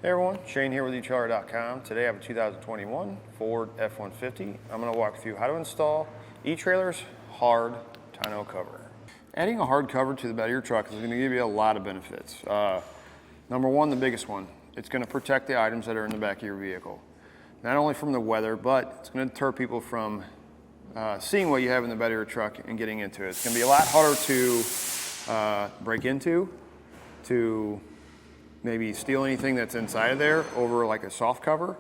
Hey everyone, Shane here with etrailer.com. Today I have a 2021 Ford F-150. I'm going to walk through how to install eTrailer's Hard Tonneau cover. Adding a hard cover to the bed of your truck is going to give you a lot of benefits. Number one, the biggest one, it's going to protect the items that are in the back of your vehicle. Not only from the weather, but it's going to deter people from seeing what you have in the bed of your truck and getting into it. It's going to be a lot harder to break into, to maybe steal anything that's inside of there over like a soft cover.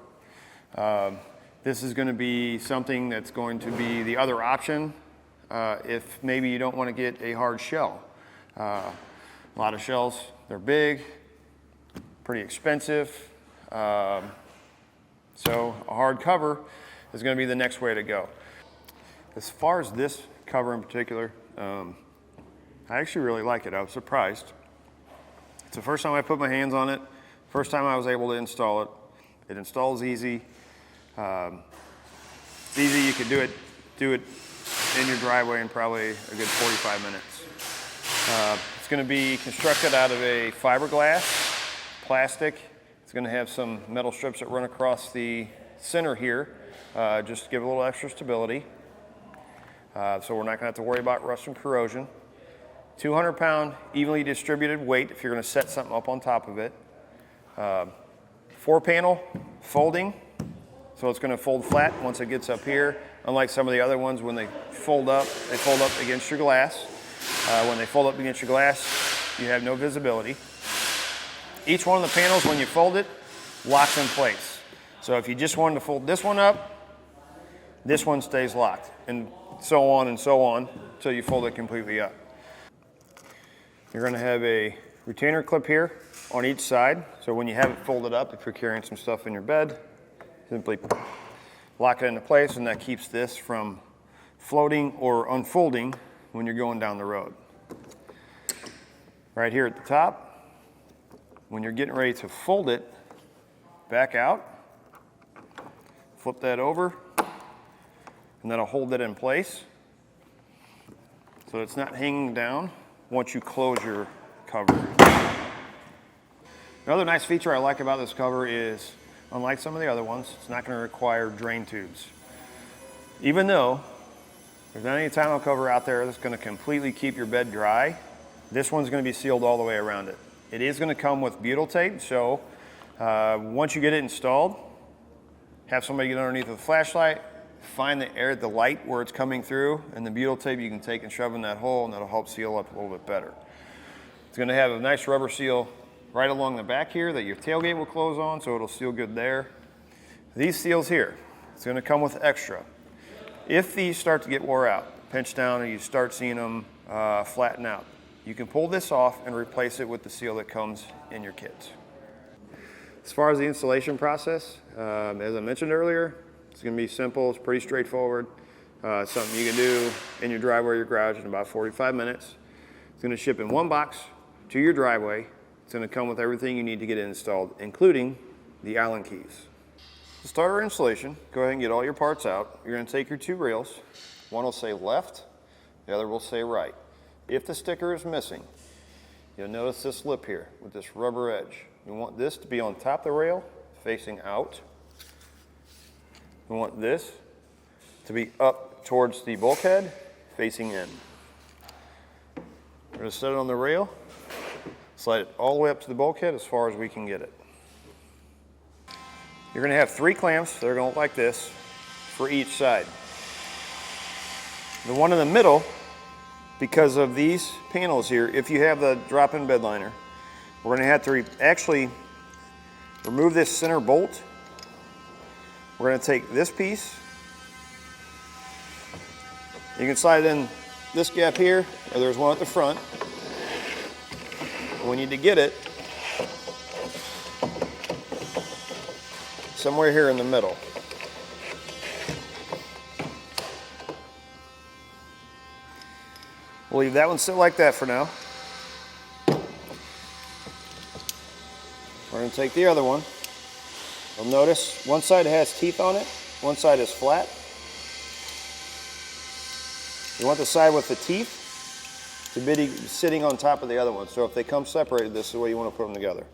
This is going to be something that's going to be the other option if maybe you don't want to get a hard shell. A lot of shells, they're big, pretty expensive. So a hard cover is going to be the next way to go. As far as this cover in particular, I actually really like it. I was surprised. It's the first time I put my hands on it, first time I was able to install it. It installs easy. It's easy, you could do it in your driveway in probably a good 45 minutes. It's going to be constructed out of a fiberglass, plastic. It's going to have some metal strips that run across the center here, just to give it a little extra stability. So we're not going to have to worry about rust and corrosion. 200-pound evenly distributed weight if you're going to set something up on top of it. 4-panel folding, so it's going to fold flat once it gets up here. Unlike some of the other ones, when they fold up against your glass. When they fold up against your glass, you have no visibility. Each one of the panels, when you fold it, locks in place. So if you just wanted to fold this one up, this one stays locked, and so on until you fold it completely up. You're going to have a retainer clip here on each side, so when you have it folded up, if you're carrying some stuff in your bed, simply lock it into place, and that keeps this from floating or unfolding when you're going down the road. Right here at the top, when you're getting ready to fold it back out, flip that over, and that'll hold it in place so it's not hanging down once you close your cover. Another nice feature I like about this cover is, unlike some of the other ones, it's not going to require drain tubes. Even though there's not any tonneau cover out there that's going to completely keep your bed dry, this one's going to be sealed all the way around it. It is going to come with butyl tape, so once you get it installed, have somebody get underneath with a flashlight, find the light where it's coming through, and the butyl tape you can take and shove in that hole, and that'll help seal up a little bit better. It's going to have a nice rubber seal right along the back here that your tailgate will close on, so it'll seal good there. These seals here, it's going to come with extra. If these start to get wore out, pinch down, and you start seeing them flatten out, you can pull this off and replace it with the seal that comes in your kit. As far as the installation process, as I mentioned earlier, it's going to be simple. It's pretty straightforward. It's something you can do in your driveway or your garage in about 45 minutes. It's going to ship in one box to your driveway. It's going to come with everything you need to get it installed, including the Allen keys. To start our installation, go ahead and get all your parts out. You're going to take your two rails. One will say left, the other will say right. If the sticker is missing, you'll notice this lip here with this rubber edge. You want this to be on top of the rail, facing out. We want this to be up towards the bulkhead, facing in. We're going to set it on the rail, slide it all the way up to the bulkhead as far as we can get it. You're going to have 3 clamps that are going to look like this for each side. The one in the middle, because of these panels here, if you have the drop-in bed liner, we're going to have to actually remove this center bolt. We're going to take this piece. You can slide it in this gap here, or there's one at the front. We need to get it somewhere here in the middle. We'll leave that one sit like that for now. We're going to take the other one. You'll notice one side has teeth on it, one side is flat. You want the side with the teeth to be sitting on top of the other one. So if they come separated, this is the way you want to put them together.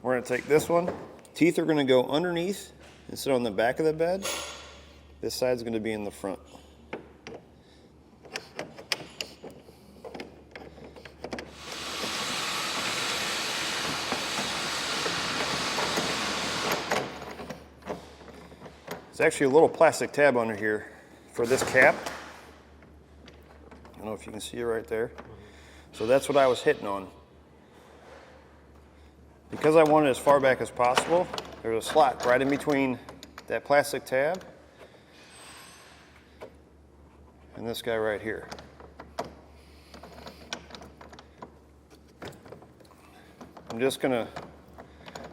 We're gonna take this one. Teeth are gonna go underneath and sit on the back of the bed. This side's gonna be in the front. There's actually a little plastic tab under here for this cap. I don't know if you can see it right there. So that's what I was hitting on. Because I want it as far back as possible, there's a slot right in between that plastic tab and this guy right here. I'm just gonna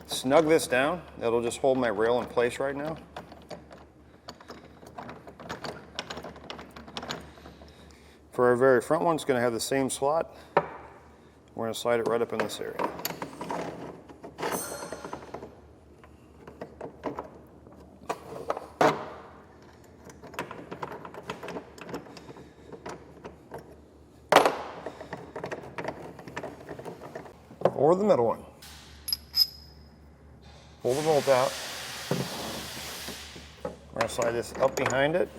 snug this down. That'll just hold my rail in place right now. For our very front one, it's gonna have the same slot. We're gonna slide it right up in this area. Or the middle one. Pull the bolt out. We're gonna slide this up behind it.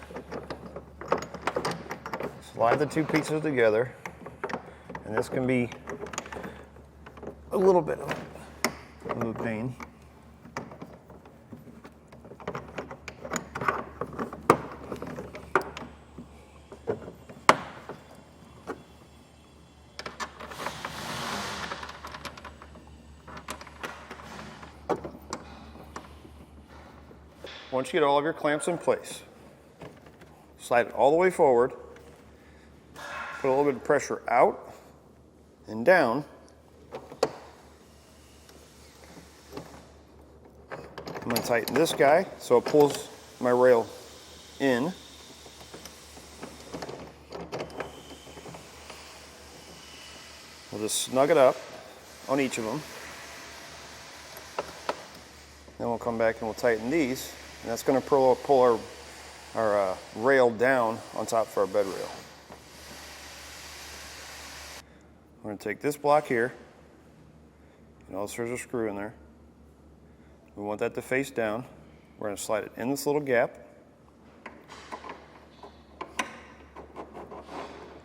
Slide the two pieces together. And this can be a little bit of a pain. Once you get all of your clamps in place, slide it all the way forward, put a little bit of pressure out and down. I'm going to tighten this guy so it pulls my rail in. We'll just snug it up on each of them. Then we'll come back and we'll tighten these. And that's going to pull our rail down on top of our bed rail. We're going to take this block here. You notice there's a screw in there. We want that to face down. We're going to slide it in this little gap.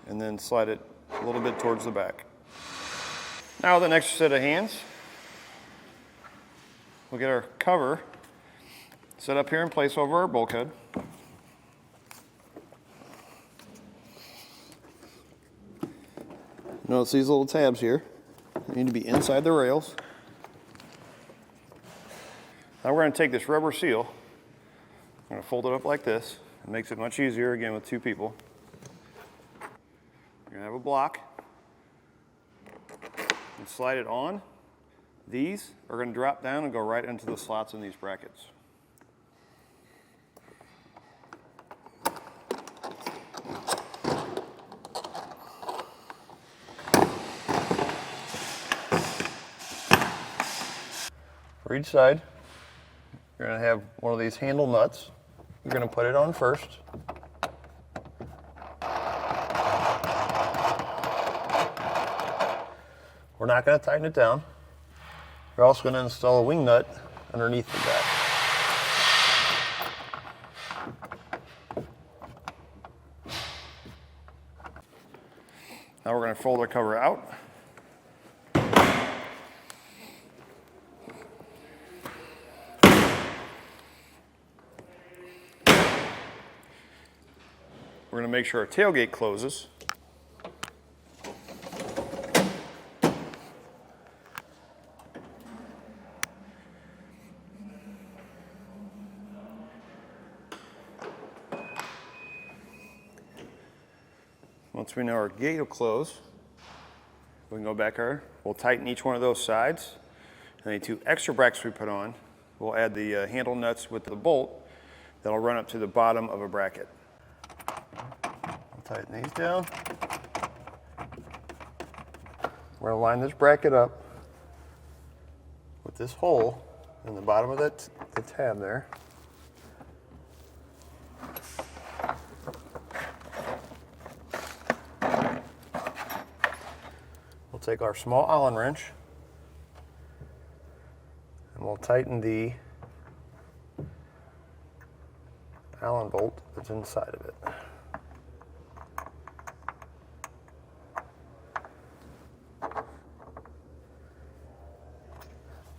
And then slide it a little bit towards the back. Now with an extra set of hands, we'll get our cover set up here in place over our bulkhead. Notice these little tabs here. They need to be inside the rails. Now we're going to take this rubber seal. I'm going to fold it up like this. It makes it much easier, again, with two people. You're going to have a block. And slide it on. These are going to drop down and go right into the slots in these brackets. For each side, you're going to have one of these handle nuts. You're going to put it on first. We're not going to tighten it down. We're also going to install a wing nut underneath the back. Now we're going to fold our cover out. We're going to make sure our tailgate closes. Once we know our gate will close, we can go back here. We'll tighten each one of those sides. And the two extra brackets we put on, we'll add the handle nuts with the bolt that'll run up to the bottom of a bracket. We'll tighten these down. We're going to line this bracket up with this hole in the bottom of the tab there. We'll take our small Allen wrench we'll tighten the Allen bolt that's inside of it.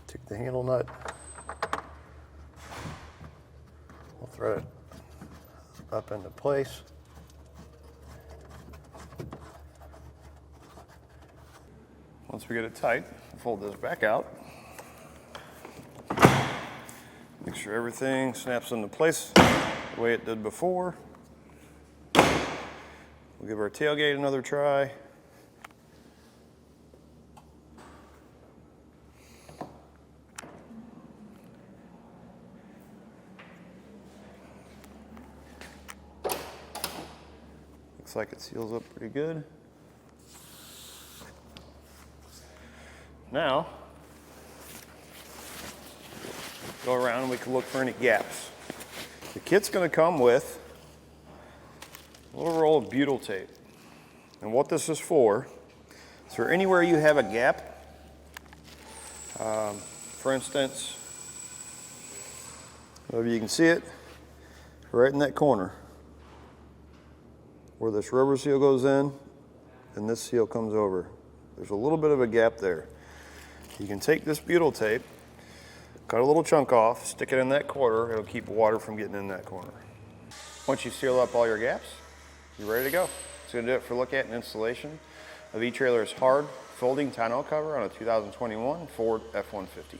Take the handle nut. We'll thread it up into place. Once we get it tight, fold this back out. Make sure everything snaps into place the way it did before. We'll give our tailgate another try. Looks like it seals up pretty good. Now, go around and we can look for any gaps. The kit's going to come with a little roll of butyl tape. And what this is for anywhere you have a gap, for instance, maybe you can see it right in that corner where this rubber seal goes in and this seal comes over. There's a little bit of a gap there. You can take this butyl tape, cut a little chunk off, stick it in that corner. It'll keep water from getting in that corner. Once you seal up all your gaps, you're ready to go. That's going to do it for a look at and installation of eTrailer's hard folding tonneau cover on a 2021 Ford F-150.